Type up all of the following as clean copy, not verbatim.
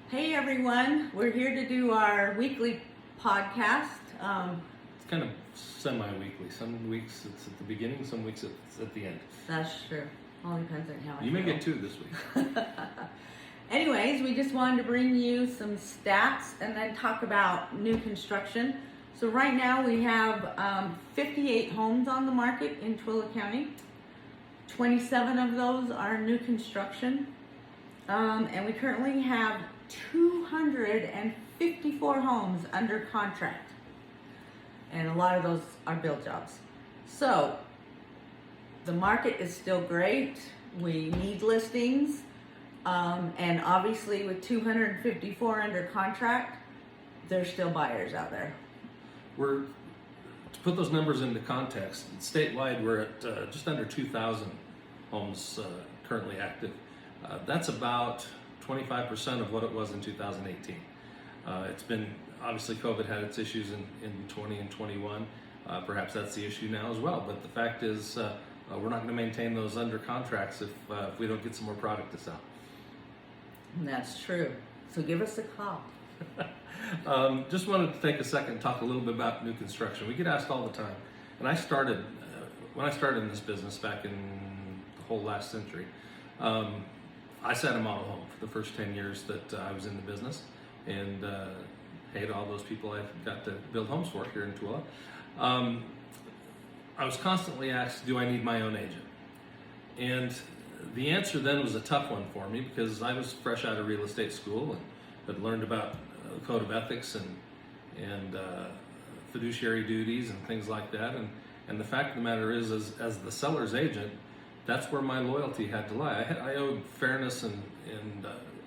Hey everyone, we're here to do our weekly podcast. It's kind of semi-weekly. Some weeks it's at the beginning, some weeks it's at the end. That's true. All depends on how You may get two this week. Anyways, we just wanted to bring you some stats and then talk about new construction. So right now we have 58 homes on the market in Twilla County. 27 of those are new construction. And we currently have 254 homes under contract. And a lot of those are build jobs. So the market is still great. We need listings. And obviously with 254 under contract, there's still buyers out there. To put those numbers into context, statewide we're at just under 2,000 homes currently active. That's about 25% of what it was in 2018. It's been, obviously COVID had its issues in 20 and 21. Perhaps that's the issue now as well. But the fact is we're not going to maintain those under contracts if we don't get some more product to sell. And that's true. So give us a call. Just wanted to take a second and talk a little bit about new construction. We get asked all the time. And I started, when I started in this business back in the whole last century, I sat a model home for the first 10 years that I was in the business, and hey to all those people I got to build homes for here in Twilla. I was constantly asked, do I need my own agent? And the answer then was a tough one for me because I was fresh out of real estate school and had learned about the code of ethics and fiduciary duties and things like that. And the fact of the matter is, as the seller's agent, that's where my loyalty had to lie. I owed fairness and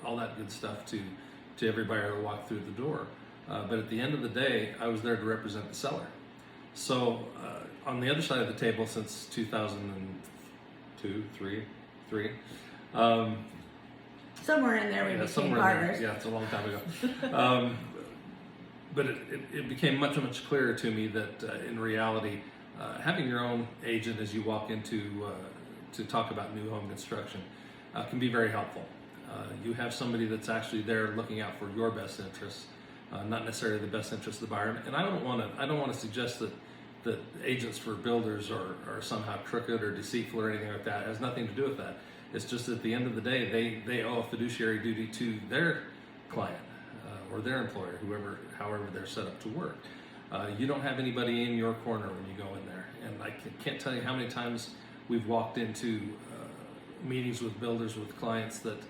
all that good stuff to every buyer that walked through the door. But at the end of the day, I was there to represent the seller. So on the other side of the table since 2002, three. Somewhere in there we became partners. Yeah, it's a long time ago. But it became much clearer to me that in reality, having your own agent as you walk into to talk about new home construction can be very helpful. You have somebody that's actually there looking out for your best interests, not necessarily the best interest of the buyer. And I don't want to suggest that agents for builders are somehow crooked or deceitful or anything like that. It has nothing to do with that. It's just at the end of the day, they owe a fiduciary duty to their client or their employer, however they're set up to work. You don't have anybody in your corner when you go in there. And I can't tell you how many times we've walked into meetings with builders, with clients that,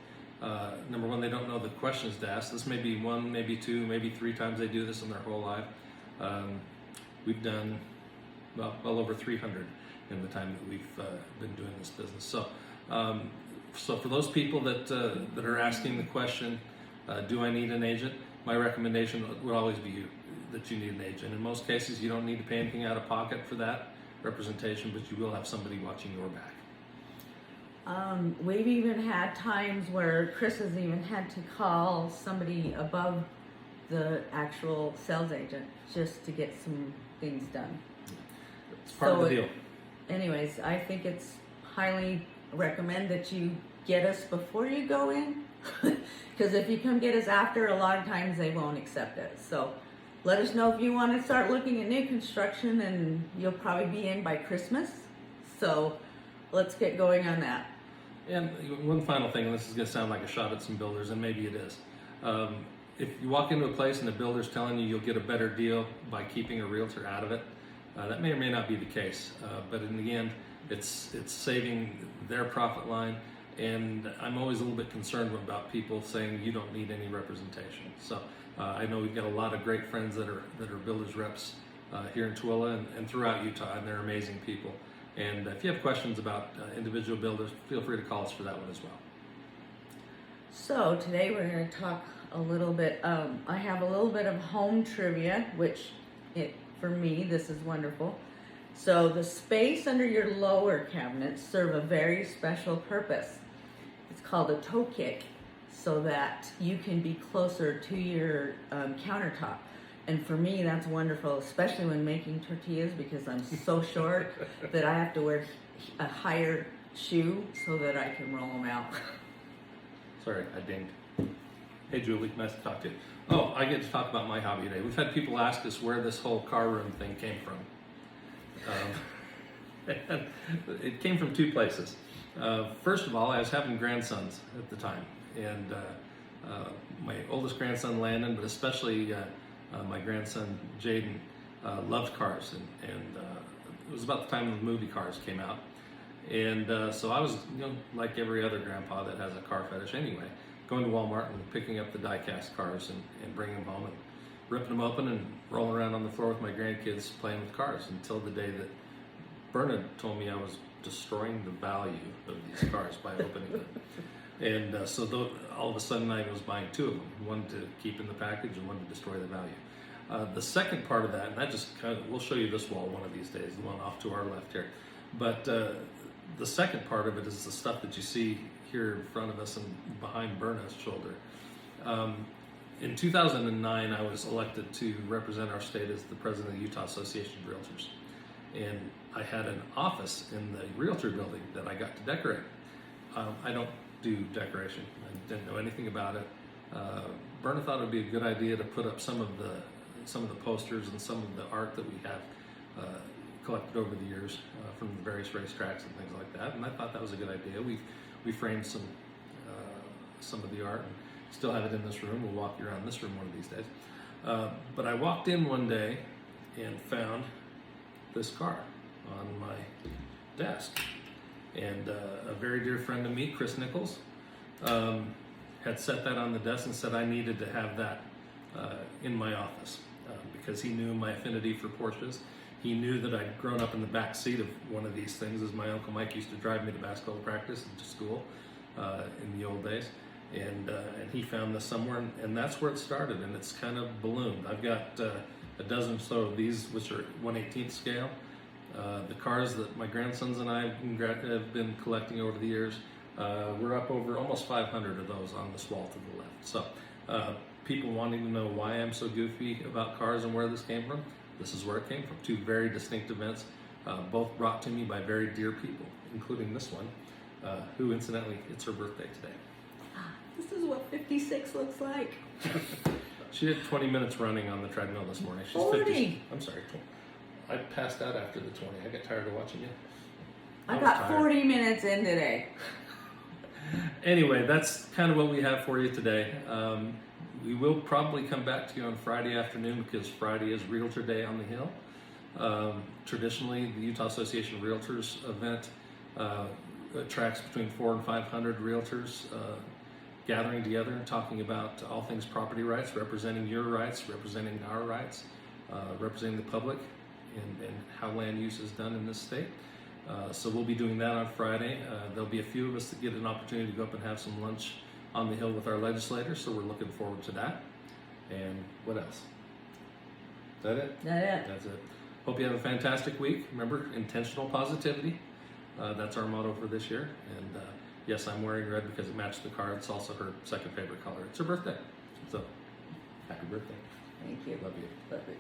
number one, they don't know the questions to ask. This may be one, maybe two, maybe three times they do this in their whole life. We've done well over 300 in the time that we've been doing this business. So for those people that are asking the question, do I need an agent? My recommendation would always be that you need an agent. In most cases, you don't need to pay anything out of pocket for that representation, but you will have somebody watching your back. We've even had times where Chris has even had to call somebody above the actual sales agent just to get some things done. It's part of the deal. Anyways, I think it's highly recommend that you get us before you go in, because if you come get us after, a lot of times they won't accept it. So let us know if you want to start looking at new construction, and you'll probably be in by Christmas. So let's get going on that. And one final thing, and this is going to sound like a shot at some builders, and maybe it is. If you walk into a place and the builder's telling you you'll get a better deal by keeping a realtor out of it, that may or may not be the case. But in the end, it's saving their profit line. And I'm always a little bit concerned about people saying you don't need any representation. So I know we've got a lot of great friends that are builders reps here in Twilla and throughout Utah, and they're amazing people. And if you have questions about individual builders, feel free to call us for that one as well. So today we're going to talk a little bit. I have a little bit of home trivia, which for me this is wonderful. So the space under your lower cabinets serve a very special purpose. It's called a toe kick, so that you can be closer to your countertop. And for me, that's wonderful, especially when making tortillas, because I'm so short that I have to wear a higher shoe so that I can roll them out. Sorry, I dinged. Hey, Julie, nice to talk to you. Oh, I get to talk about my hobby today. We've had people ask us where this whole car room thing came from. And it came from two places. First of all, I was having grandsons at the time, and my oldest grandson Landon, but especially my grandson Jaden, loved cars, and it was about the time the movie Cars came out, and so I was, like every other grandpa that has a car fetish anyway, going to Walmart and picking up the die-cast cars and bringing them home and ripping them open and rolling around on the floor with my grandkids playing with cars until the day that Bernard told me I was destroying the value of these cars by opening them. And so all of a sudden I was buying two of them, one to keep in the package and one to destroy the value. The second part of that, and I just we'll show you this wall one of these days, the one off to our left here. But the second part of it is the stuff that you see here in front of us and behind Bernard's shoulder. In 2009, I was elected to represent our state as the president of the Utah Association of Realtors. And I had an office in the Realtor building that I got to decorate. I don't do decoration. I didn't know anything about it. Berna thought it would be a good idea to put up some of the posters and some of the art that we have collected over the years from the various racetracks and things like that. And I thought that was a good idea. We framed some of the art and still have it in this room. We'll walk you around this room one of these days. But I walked in one day and found this car on my desk, and a very dear friend of me, Chris Nichols, had set that on the desk and said I needed to have that in my office because he knew my affinity for Porsches. He knew that I'd grown up in the back seat of one of these things, as my Uncle Mike used to drive me to basketball practice and to school in the old days. And he found this somewhere, and that's where it started, and it's kind of ballooned. I've got a dozen or so of these, which are 1/18 scale. The cars that my grandsons and I have been collecting over the years, we're up over almost 500 of those on this wall to the left. So people wanting to know why I'm so goofy about cars and where this came from, this is where it came from. Two very distinct events, both brought to me by very dear people, including this one, who incidentally, it's her birthday today. This is what 56 looks like. She did 20 minutes running on the treadmill this morning. She's 40. 50. I'm sorry. I passed out after the 20. I got tired of watching you. I got 40 minutes in today. Anyway, that's kind of what we have for you today. We will probably come back to you on Friday afternoon because Friday is Realtor Day on the Hill. Traditionally, the Utah Association of Realtors event attracts between 400 and 500 realtors gathering together and talking about all things property rights, representing your rights, representing our rights, representing the public, and how land use is done in this state. So we'll be doing that on Friday. There'll be a few of us that get an opportunity to go up and have some lunch on the Hill with our legislators, so we're looking forward to that. And what else? Is that it? That's it. Hope you have a fantastic week. Remember, intentional positivity. That's our motto for this year. And yes, I'm wearing red because it matched the car. It's also her second favorite color. It's her birthday. So, happy birthday. Thank you. Love you. Love you.